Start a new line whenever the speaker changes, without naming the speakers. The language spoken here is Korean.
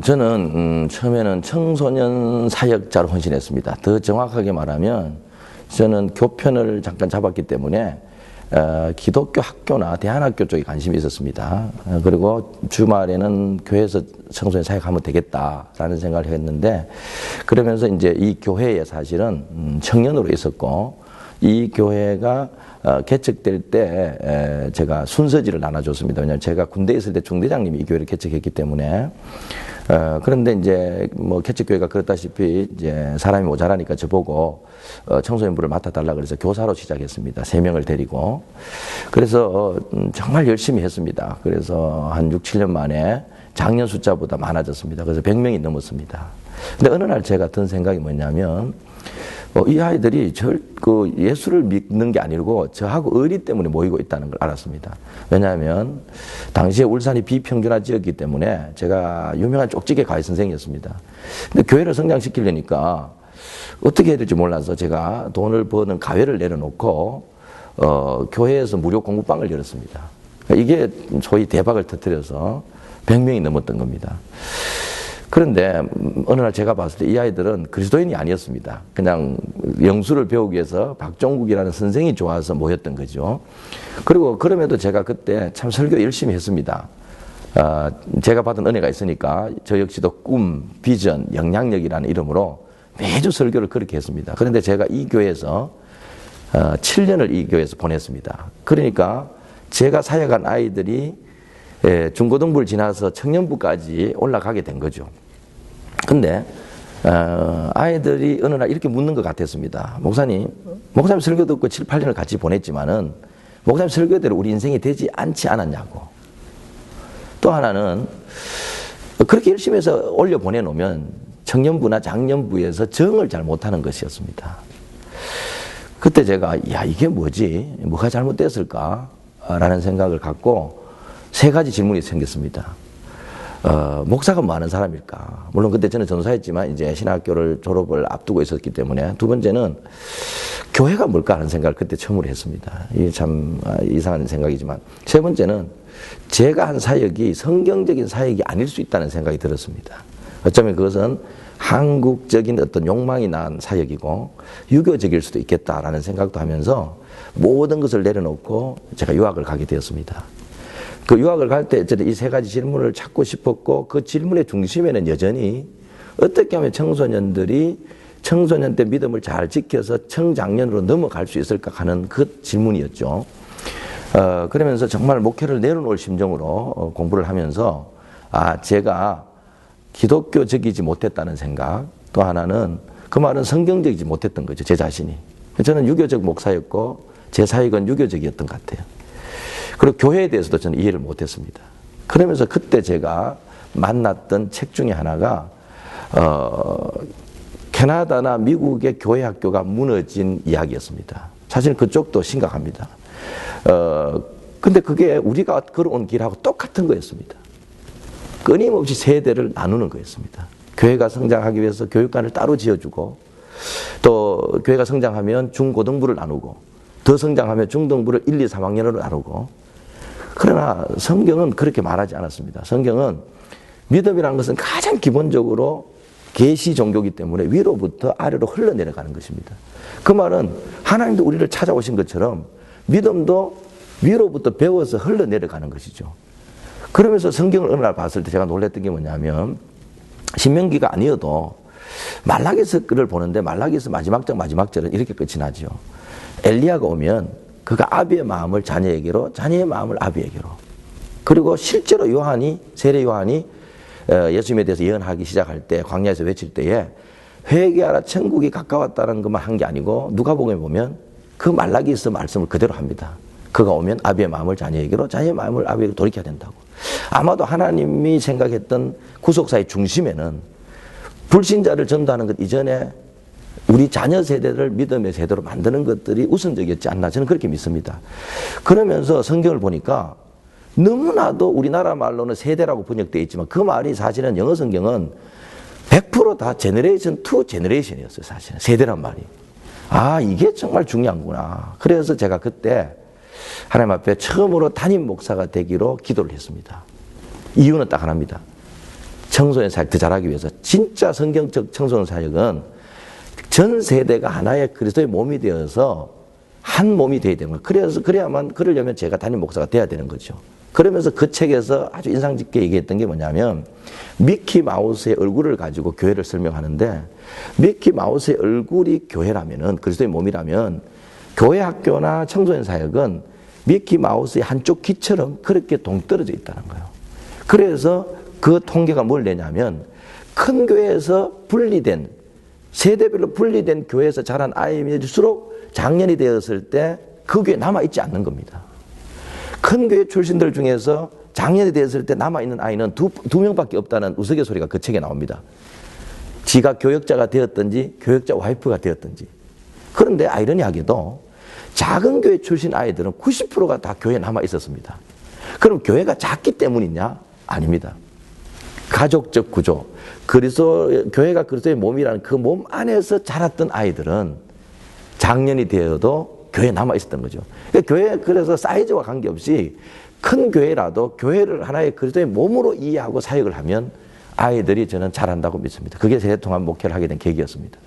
저는 처음에는 청소년 사역자로 헌신했습니다. 더 정확하게 말하면 저는 교편을 잠깐 잡았기 때문에 기독교 학교나 대안학교 쪽에 관심이 있었습니다. 그리고 주말에는 교회에서 청소년 사역하면 되겠다라는 생각을 했는데, 그러면서 이제 이 교회에 사실은 청년으로 있었고, 이 교회가 개척될 때 제가 순서지를 나눠줬습니다. 왜냐하면 제가 군대에 있을 때 중대장님이 이 교회를 개척했기 때문에. 그런데 이제 뭐 개척교회가 그렇다시피 이제 사람이 모자라니까 저보고 청소년부를 맡아달라 그래서 교사로 시작했습니다. 3명을 데리고. 그래서 정말 열심히 했습니다. 그래서 한 6, 7년 만에 작년 숫자보다 많아졌습니다. 그래서 100명이 넘었습니다. 근데 어느 날 제가 든 생각이 뭐냐면, 이 아이들이 예수를 믿는 게 아니고 저하고 의리 때문에 모이고 있다는 걸 알았습니다. 왜냐하면 당시에 울산이 비평준화 지역이기 때문에 제가 유명한 쪽지게 과외 선생이었습니다. 근데 교회를 성장시키려니까 어떻게 해야 될지 몰라서 제가 돈을 버는 과외를 내려놓고 교회에서 무료 공부방을 열었습니다. 이게 소위 대박을 터뜨려서 100명이 넘었던 겁니다. 그런데 어느 날 제가 봤을 때 이 아이들은 그리스도인이 아니었습니다. 그냥 영수를 배우기 위해서 박종국이라는 선생이 좋아서 모였던 거죠. 그리고 그럼에도 제가 그때 참 설교 열심히 했습니다. 제가 받은 은혜가 있으니까 저 역시도 꿈, 비전, 영향력이라는 이름으로 매주 설교를 그렇게 했습니다. 그런데 제가 이 교회에서 7년을 이 교회에서 보냈습니다. 그러니까 제가 사역한 아이들이 중고등부를 지나서 청년부까지 올라가게 된 거죠. 근데 아이들이 어느 날 이렇게 묻는 것 같았습니다. 목사님 설교 듣고 7, 8년을 같이 보냈지만은 목사님 설교대로 우리 인생이 되지 않지 않았냐고. 또 하나는 그렇게 열심히 해서 올려 보내놓으면 청년부나 장년부에서 정을 잘 못하는 것이었습니다. 그때 제가 이게 뭐지? 뭐가 잘못됐을까? 라는 생각을 갖고 3가지 질문이 생겼습니다. 목사가 뭐 하는 사람일까? 물론 그때 저는 전도사였지만 이제 신학교를 졸업을 앞두고 있었기 때문에. 두 번째는 교회가 뭘까 하는 생각을 그때 처음으로 했습니다. 이게 참 이상한 생각이지만. 세 번째는 제가 한 사역이 성경적인 사역이 아닐 수 있다는 생각이 들었습니다. 어쩌면 그것은 한국적인 어떤 욕망이 낳은 사역이고 유교적일 수도 있겠다라는 생각도 하면서 모든 것을 내려놓고 제가 유학을 가게 되었습니다. 그 유학을 갈 때 저는 이 3가지 질문을 찾고 싶었고, 그 질문의 중심에는 여전히 어떻게 하면 청소년들이 청소년 때 믿음을 잘 지켜서 청장년으로 넘어갈 수 있을까 하는 그 질문이었죠. 그러면서 정말 목회를 내려놓을 심정으로 공부를 하면서 제가 기독교적이지 못했다는 생각, 또 하나는 그 말은 성경적이지 못했던 거죠, 제 자신이. 저는 유교적 목사였고 제 사역은 유교적이었던 것 같아요. 그리고 교회에 대해서도 저는 이해를 못했습니다. 그러면서 그때 제가 만났던 책 중에 하나가 캐나다나 미국의 교회 학교가 무너진 이야기였습니다. 사실 그쪽도 심각합니다. 근데 그게 우리가 걸어온 길하고 똑같은 거였습니다. 끊임없이 세대를 나누는 거였습니다. 교회가 성장하기 위해서 교육관을 따로 지어주고, 또 교회가 성장하면 중고등부를 나누고, 더 성장하면 중등부를 1, 2, 3학년으로 나누고. 그러나 성경은 그렇게 말하지 않았습니다. 성경은 믿음이라는 것은 가장 기본적으로 계시 종교이기 때문에 위로부터 아래로 흘러내려가는 것입니다. 그 말은 하나님도 우리를 찾아오신 것처럼 믿음도 위로부터 배워서 흘러내려가는 것이죠. 그러면서 성경을 어느 날 봤을 때 제가 놀랐던 게 뭐냐면, 신명기가 아니어도 말라기서를 보는데 말라기서 마지막 절은 이렇게 끝이 나죠. 엘리야가 오면 그가 아비의 마음을 자녀에게로, 자녀의 마음을 아비에게로. 그리고 실제로 세례 요한이 예수님에 대해서 예언하기 시작할 때, 광야에서 외칠 때에 회개하라 천국이 가까웠다는 것만 한 게 아니고, 누가복음에 보면 그 말라기서 말씀을 그대로 합니다. 그가 오면 아비의 마음을 자녀에게로, 자녀의 마음을 아비에게로 돌이켜야 된다고. 아마도 하나님이 생각했던 구속사의 중심에는 불신자를 전도하는 것 이전에 우리 자녀 세대를 믿음의 세대로 만드는 것들이 우선적이었지 않나, 저는 그렇게 믿습니다. 그러면서 성경을 보니까 너무나도 우리나라 말로는 세대라고 번역되어 있지만 그 말이 사실은 영어 성경은 100% 다 제너레이션 투 제너레이션이었어요. 사실은 세대란 말이. 이게 정말 중요한구나. 그래서 제가 그때 하나님 앞에 처음으로 담임 목사가 되기로 기도를 했습니다. 이유는 딱 하나입니다. 청소년 사역 더 잘하기 위해서 진짜 성경적 청소년 사역은 전 세대가 하나의 그리스도의 몸이 되어서 한 몸이 되어야 되는 거예요. 그러려면 제가 담임 목사가 돼야 되는 거죠. 그러면서 그 책에서 아주 인상 깊게 얘기했던 게 뭐냐면 미키 마우스의 얼굴을 가지고 교회를 설명하는데 미키 마우스의 얼굴이 교회라면은 그리스도의 몸이라면 교회 학교나 청소년 사역은 미키 마우스의 한쪽 귀처럼 그렇게 동떨어져 있다는 거예요. 그래서 그 통계가 뭘 내냐면 큰 교회에서 분리된 세대별로 분리된 교회에서 자란 아이일수록 장년이 되었을 때 그 교회에 남아있지 않는 겁니다. 큰 교회 출신들 중에서 장년이 되었을 때 남아있는 아이는 두 명밖에 없다는 우스갯소리가 그 책에 나옵니다. 지가 교역자가 되었든지 교역자 와이프가 되었든지. 그런데 아이러니하게도 작은 교회 출신 아이들은 90%가 다 교회에 남아있었습니다. 그럼 교회가 작기 때문이냐? 아닙니다. 가족적 구조, 교회가 그리스도의 몸이라는 그 몸 안에서 자랐던 아이들은 장년이 되어도 교회에 남아 있었던 거죠. 그래서 사이즈와 관계없이 큰 교회라도 교회를 하나의 그리스도의 몸으로 이해하고 사역을 하면 아이들이 저는 잘한다고 믿습니다. 그게 세대통합 목회를 하게 된 계기였습니다.